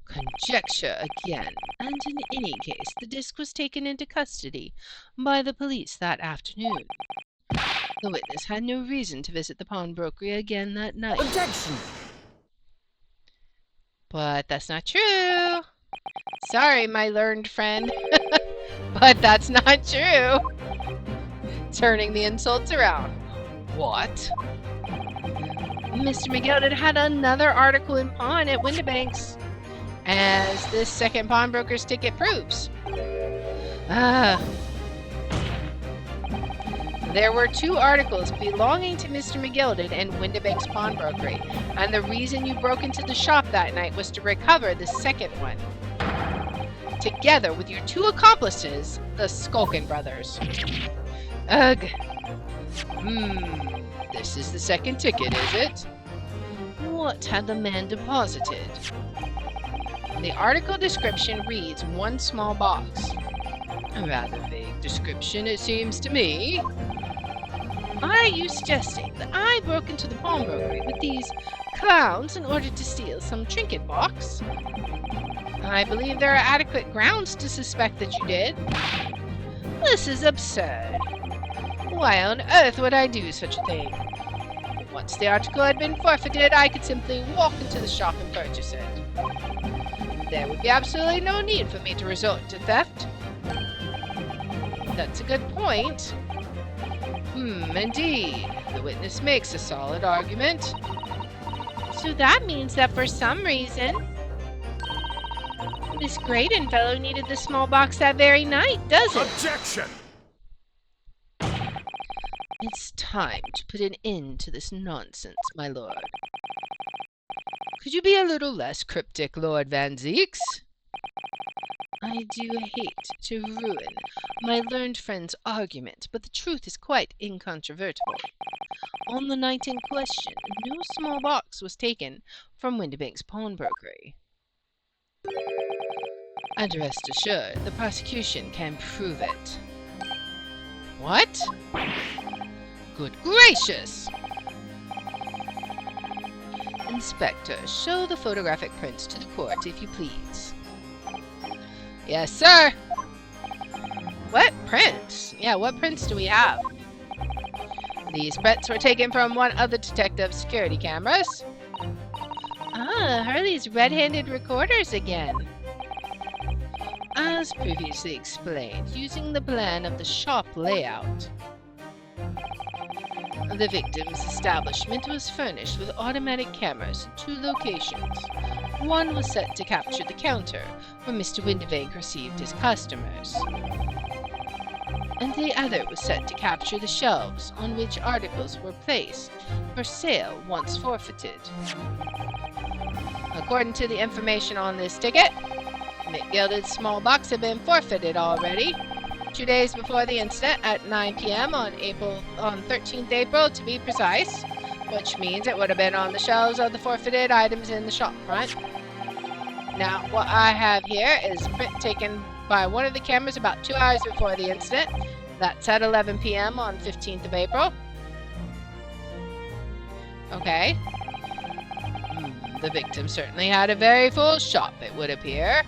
Conjecture again, and in any case, the disc was taken into custody by the police that afternoon. The witness had no reason to visit the pawnbrokery again that night. Objection! But that's not true. Sorry, my learned friend, but that's not true. Turning the insults around. What? Mr. McGilda had another article in pawn at Windibank's, as this second pawnbroker's ticket proves. There were two articles belonging to Mr. McGilda and Windibank's pawnbrokery, and the reason you broke into the shop that night was to recover the second one, together with your two accomplices, the Skulkin brothers. Ugh. This is the second ticket, is it? What had the man deposited? The article description reads one small box. A rather vague description, it seems to me. Are you suggesting that I broke into the pawnbrokery with these clowns in order to steal some trinket box? I believe there are adequate grounds to suspect that you did. This is absurd. Why on earth would I do such a thing? Once the article had been forfeited, I could simply walk into the shop and purchase it. There would be absolutely no need for me to resort to theft. That's a good point. Indeed. The witness makes a solid argument. So that means that for some reason, this Graydon fellow needed the small box that very night, does it? Objection! It's time to put an end to this nonsense, my lord. Could you be a little less cryptic, Lord Van Zeeks? I do hate to ruin my learned friend's argument, but the truth is quite incontrovertible. On the night in question, no small box was taken from Windibank's pawnbrokery. And rest assured, the prosecution can prove it. What? Good gracious! Inspector, show the photographic prints to the court, if you please. Yes, sir! What prints? Yeah, what prints do we have? These prints were taken from one of the detective's security cameras. Ah, Harley's red-handed recorders again. As previously explained, using the plan of the shop layout, the victim's establishment was furnished with automatic cameras in 2 locations. One was set to capture the counter, where Mr. Windibank received his customers, and the other was set to capture the shelves on which articles were placed for sale once forfeited. According to the information on this ticket, McGilded's small box had been forfeited already, 2 days before the incident at 9 p.m. on 13th April to be precise, which means it would have been on the shelves of the forfeited items in the shop front. Now, what I have here is a print taken by one of the cameras about 2 hours before the incident. That's at 11 p.m. on 15th of April. Okay. The victim certainly had a very full shop, it would appear.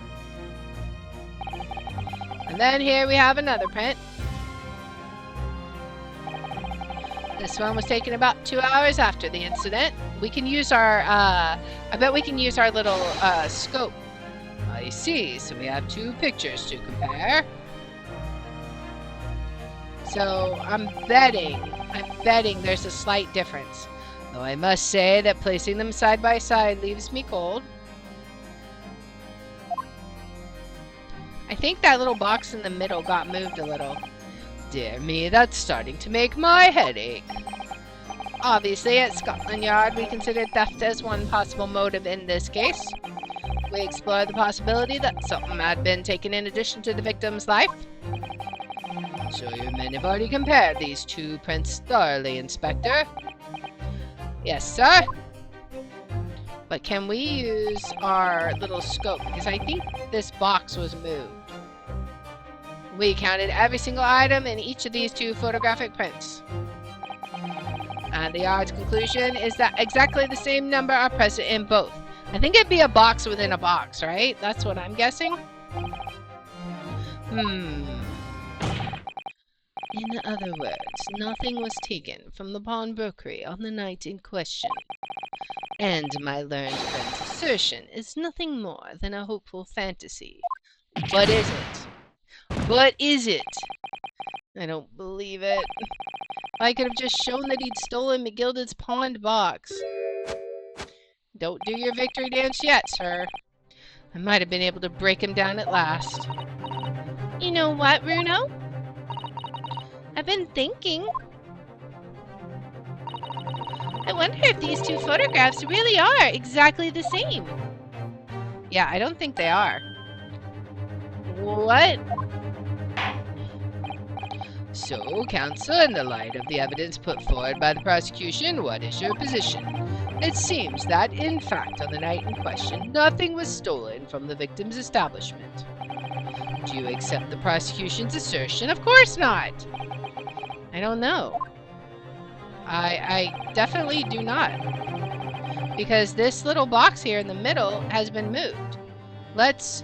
And then here we have another print. This one was taken about 2 hours after the incident. We can use our, I bet we can use our little, scope. I see, so we have 2 pictures to compare. So, I'm betting there's a slight difference. Though I must say that placing them side by side leaves me cold. I think that little box in the middle got moved a little. Dear me, that's starting to make my head ache. Obviously, at Scotland Yard, we considered theft as one possible motive in this case. We explored the possibility that something had been taken in addition to the victim's life. So your men have already compared these 2 prints thoroughly, Inspector. Yes, sir. But can we use our little scope? Because I think this box was moved. We counted every single item in each of these 2 photographic prints. And the yard's conclusion is that exactly the same number are present in both. I think it'd be a box within a box, right? That's what I'm guessing. In other words, nothing was taken from the pawnbrokery on the night in question. And my learned friend's assertion is nothing more than a hopeful fantasy. But is it? But is it? I don't believe it. I could have just shown that he'd stolen McGilded's pawned box. Don't do your victory dance yet, sir. I might have been able to break him down at last. You know what, Bruno? I've been thinking. I wonder if these 2 photographs really are exactly the same. Yeah, I don't think they are. What? So, counsel, in the light of the evidence put forward by the prosecution, what is your position? It seems that, in fact, on the night in question, nothing was stolen from the victim's establishment. Do you accept the prosecution's assertion? Of course not! I don't know. I definitely do not. Because this little box here in the middle has been moved. Let's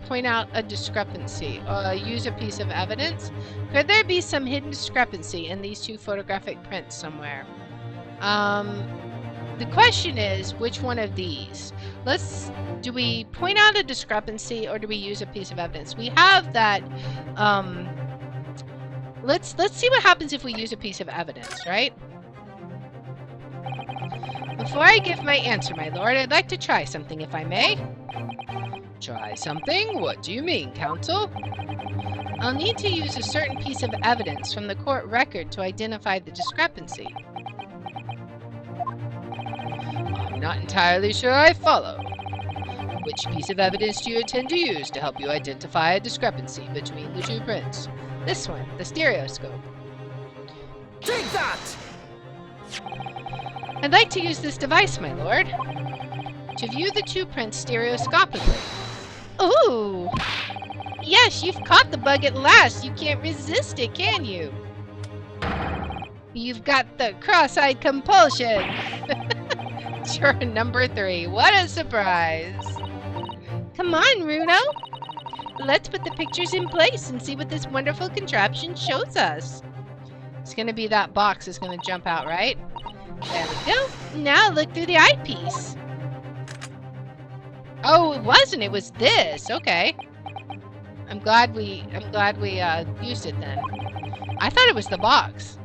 point out a discrepancy. Use a piece of evidence. Could there be some hidden discrepancy in these two photographic prints somewhere? The question is, which one of these? Do we point out a discrepancy or do we use a piece of evidence? We have that, let's see what happens if we use a piece of evidence, right? Before I give my answer, my lord, I'd like to try something, if I may. Try something? What do you mean, counsel? I'll need to use a certain piece of evidence from the court record to identify the discrepancy. I'm not entirely sure I follow. Which piece of evidence do you intend to use to help you identify a discrepancy between the two prints? This one, the stereoscope. Take that! I'd like to use this device, my lord, to view the two prints stereoscopically. Ooh! Yes, you've caught the bug at last. You can't resist it, can you? You've got the cross-eyed compulsion. Juror number 3. What a surprise. Come on, Runo. Let's put the pictures in place and see what this wonderful contraption shows us. It's going to be that box that's going to jump out, right? There we go. Now look through the eyepiece. Oh, it wasn't. It was this. Okay. I'm glad we used it then. I thought it was the box.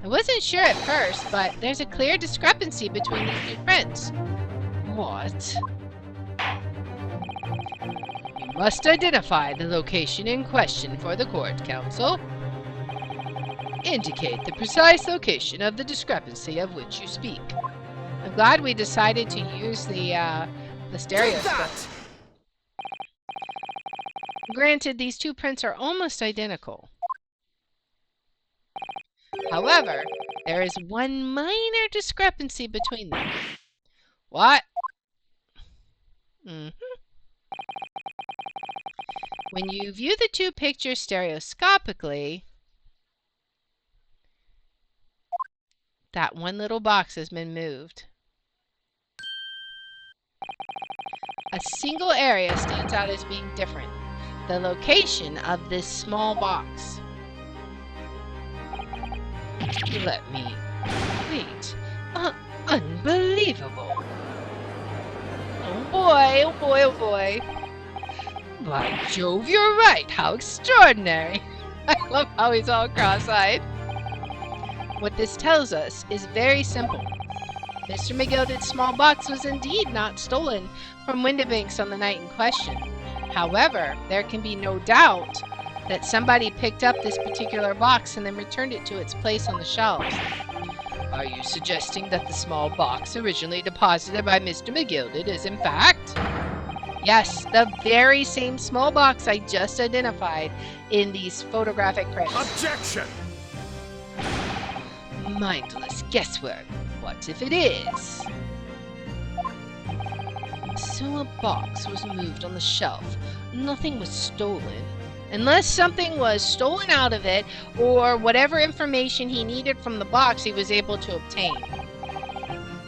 I wasn't sure at first, but there's a clear discrepancy between these two prints. What? You must identify the location in question for the court, counsel. Indicate the precise location of the discrepancy of which you speak. I'm glad we decided to use the stereoscope. Granted, these two prints are almost identical. However, there is one minor discrepancy between them. What? When you view the two pictures stereoscopically, that one little box has been moved. A single area stands out as being different. The location of this small box. Let me wait. Unbelievable. Oh boy, oh boy, oh boy. By Jove, you're right. How extraordinary. I love how he's all cross-eyed. What this tells us is very simple. Mr. McGilded's small box was indeed not stolen from Windibanks on the night in question. However, there can be no doubt that somebody picked up this particular box and then returned it to its place on the shelves. Are you suggesting that the small box originally deposited by Mr. McGilded is in fact? Yes, the very same small box I just identified in these photographic prints. Objection! Mindless guesswork. What if it is? So a box was moved on the shelf. Nothing was stolen. Unless something was stolen out of it, or whatever information he needed from the box he was able to obtain.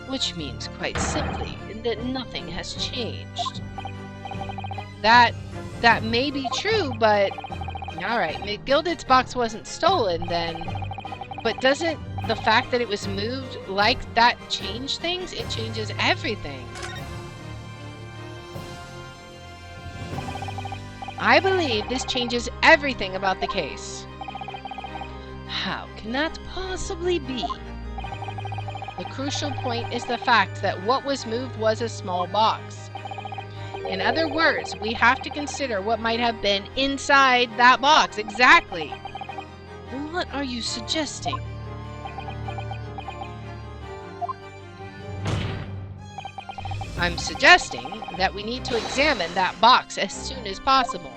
Which means, quite simply, that nothing has changed. That may be true, but... Alright, McGilded's box wasn't stolen then. But doesn't the fact that it was moved like that change things? It changes everything. I believe this changes everything about the case. How can that possibly be? The crucial point is the fact that what was moved was a small box. In other words, we have to consider what might have been inside that box. Exactly. What are you suggesting? I'm suggesting that we need to examine that box as soon as possible.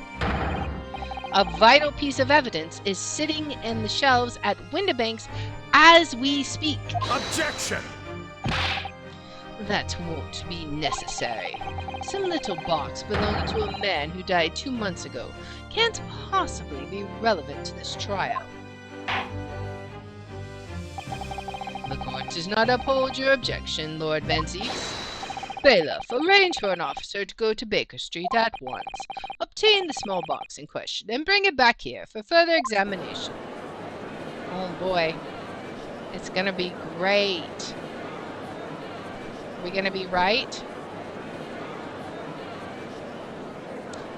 A vital piece of evidence is sitting in the shelves at Windibanks as we speak. Objection! That won't be necessary. Some little box belonging to a man who died 2 months ago can't possibly be relevant to this trial. The court does not uphold your objection, Lord Benedict. Bailiff, arrange for an officer to go to Baker Street at once, obtain the small box in question, and bring it back here for further examination. Oh boy. It's gonna be great. Are we gonna be right?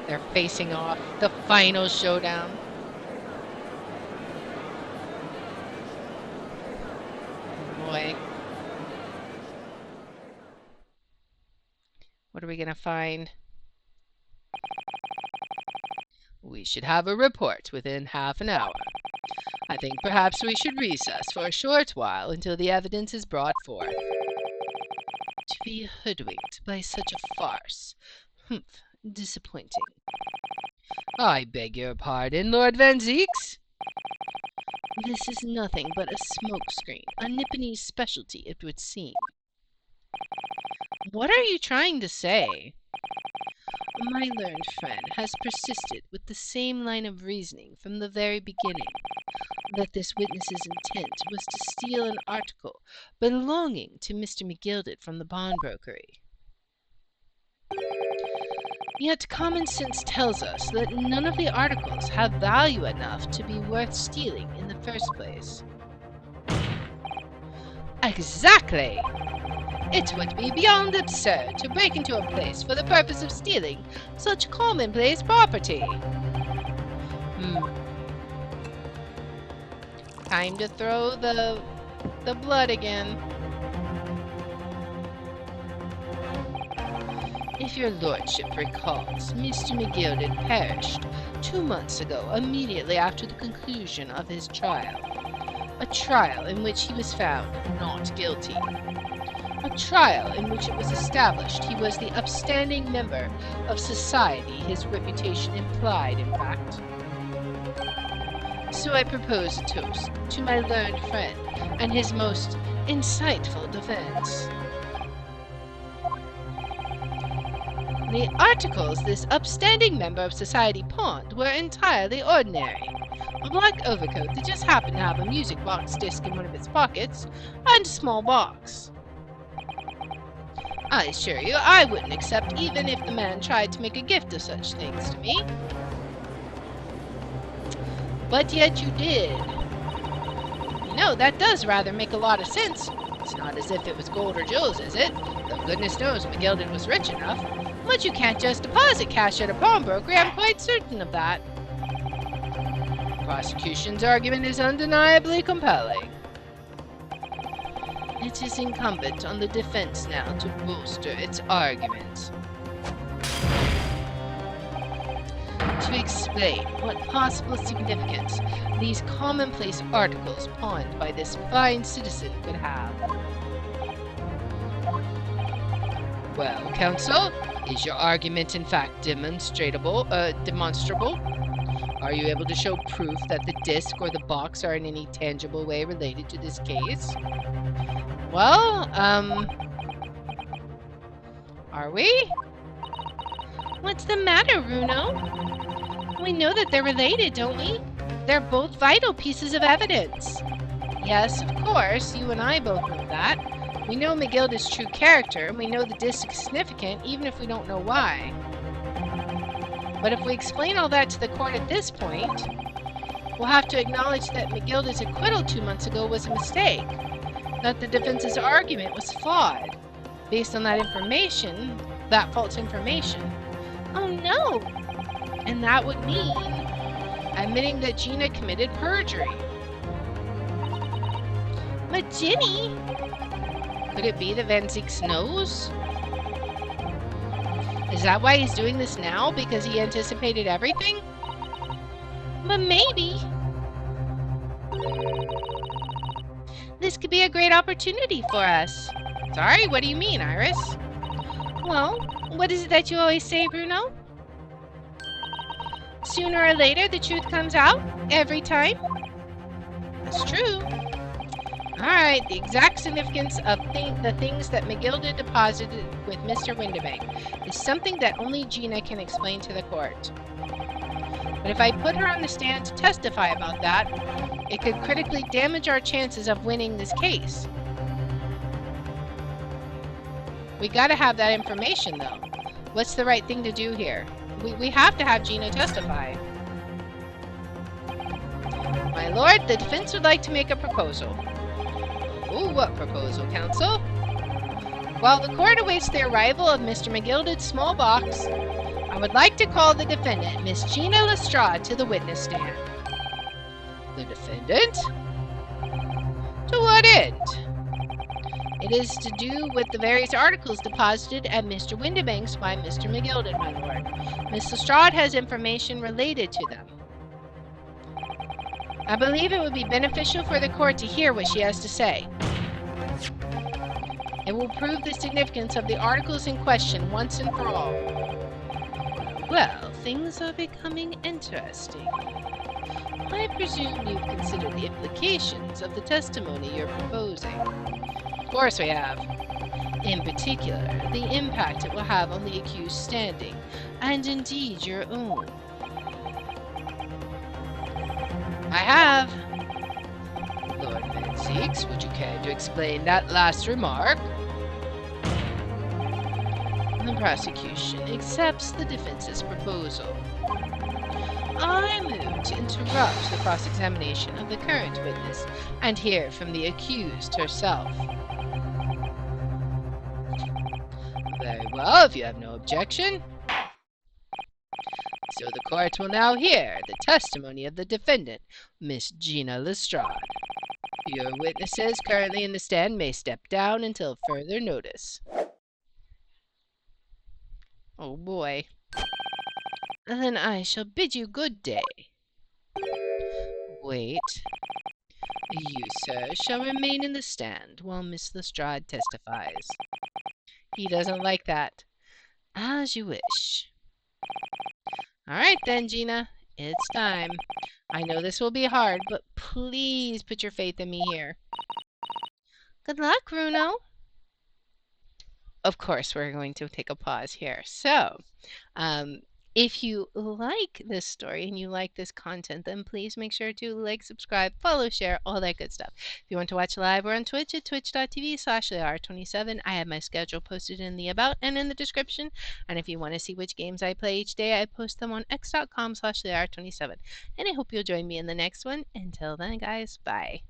They're facing off. The final showdown. Oh boy. What are we gonna find? We should have a report within half an hour. I think perhaps we should recess for a short while until the evidence is brought forth. To be hoodwinked by such a farce. Humph, disappointing. I beg your pardon, Lord Van Zeeks? This is nothing but a smokescreen, a Nipponese specialty, it would seem. What are you trying to say? My learned friend has persisted with the same line of reasoning from the very beginning, that this witness's intent was to steal an article belonging to Mr. McGilded from the pawnbrokery. Yet common sense tells us that none of the articles have value enough to be worth stealing in the first place. Exactly! It would be beyond absurd to break into a place for the purpose of stealing such commonplace property. Time to throw the blood again. If your lordship recalls, Mr. McGilded perished 2 months ago, immediately after the conclusion of his trial. A trial in which he was found not guilty. A trial in which it was established he was the upstanding member of society his reputation implied, in fact. So I propose a toast to my learned friend and his most insightful defense. The articles this upstanding member of society pawned were entirely ordinary. A black overcoat that just happened to have a music box disc in one of its pockets, and a small box. I assure you, I wouldn't accept even if the man tried to make a gift of such things to me. But yet you did. You know, that does rather make a lot of sense. It's not as if it was gold or jewels, is it? Though goodness knows McGilded was rich enough. But you can't just deposit cash at a pawnbroker, I'm quite certain of that. The prosecution's argument is undeniably compelling. It is incumbent on the defense now to bolster its argument. To explain what possible significance these commonplace articles pawned by this fine citizen could have. Well, counsel, is your argument in fact demonstrable? Are you able to show proof that the disc or the box are in any tangible way related to this case? Well, are we? What's the matter, Bruno? We know that they're related, don't we? They're both vital pieces of evidence. Yes, of course, you and I both know that. We know McGilded's true character, and we know the disc is significant, even if we don't know why. But if we explain all that to the court at this point, we'll have to acknowledge that McGilded's acquittal 2 months ago was a mistake. That the defense's argument was flawed, based on that information, that false information. Oh no! And that would mean admitting that Gina committed perjury. But Ginny? Could it be that Van Zeeks knows? Is that why he's doing this now? Because he anticipated everything? But maybe. This could be a great opportunity for us. Sorry, what do you mean, Iris? Well, what is it that you always say, Bruno? sooner or later the truth comes out? Every time? That's true. Alright, the exact significance of the things that McGilda deposited with Mr. Windibank is something that only Gina can explain to the court. But if I put her on the stand to testify about that, it could critically damage our chances of winning this case. We gotta have that information, though. What's the right thing to do here? We have to have Gina testify. My lord, the defense would like to make a proposal. Ooh, what proposal, counsel? While the court awaits the arrival of Mr. McGilda's small box, I would like to call the defendant, Miss Gina Lestrade, to the witness stand. The defendant? To what end? It is to do with the various articles deposited at Mr. Windibank's by Mr. McGilda, my lord. Miss Lestrade has information related to them. I believe it would be beneficial for the court to hear what she has to say. It will prove the significance of the articles in question once and for all. Well, things are becoming interesting. I presume you've considered the implications of the testimony you're proposing. Of course we have. In particular, the impact it will have on the accused's standing, and indeed your own. I have. Lord Menzies, would you care to explain that last remark? The prosecution accepts the defense's proposal. I move to interrupt the cross-examination of the current witness and hear from the accused herself. Very well, if you have no objection. So the court will now hear the testimony of the defendant, Miss Gina Lestrade. Your witnesses currently in the stand may step down until further notice. Oh boy. Then I shall bid you good day. Wait. You, sir, shall remain in the stand while Miss Lestrade testifies. He doesn't like that. As you wish. All right then, Gina. It's time. I know this will be hard, but please put your faith in me here. Good luck, Bruno. Of course, we're going to take a pause here. So, if you like this story and you like this content, then please make sure to like, subscribe, follow, share, all that good stuff. If you want to watch live, we're on Twitch at twitch.tv/LeR27. I have my schedule posted in the about and in the description. And if you want to see which games I play each day, I post them on x.com/LeR27. And I hope you'll join me in the next one. Until then, guys, bye.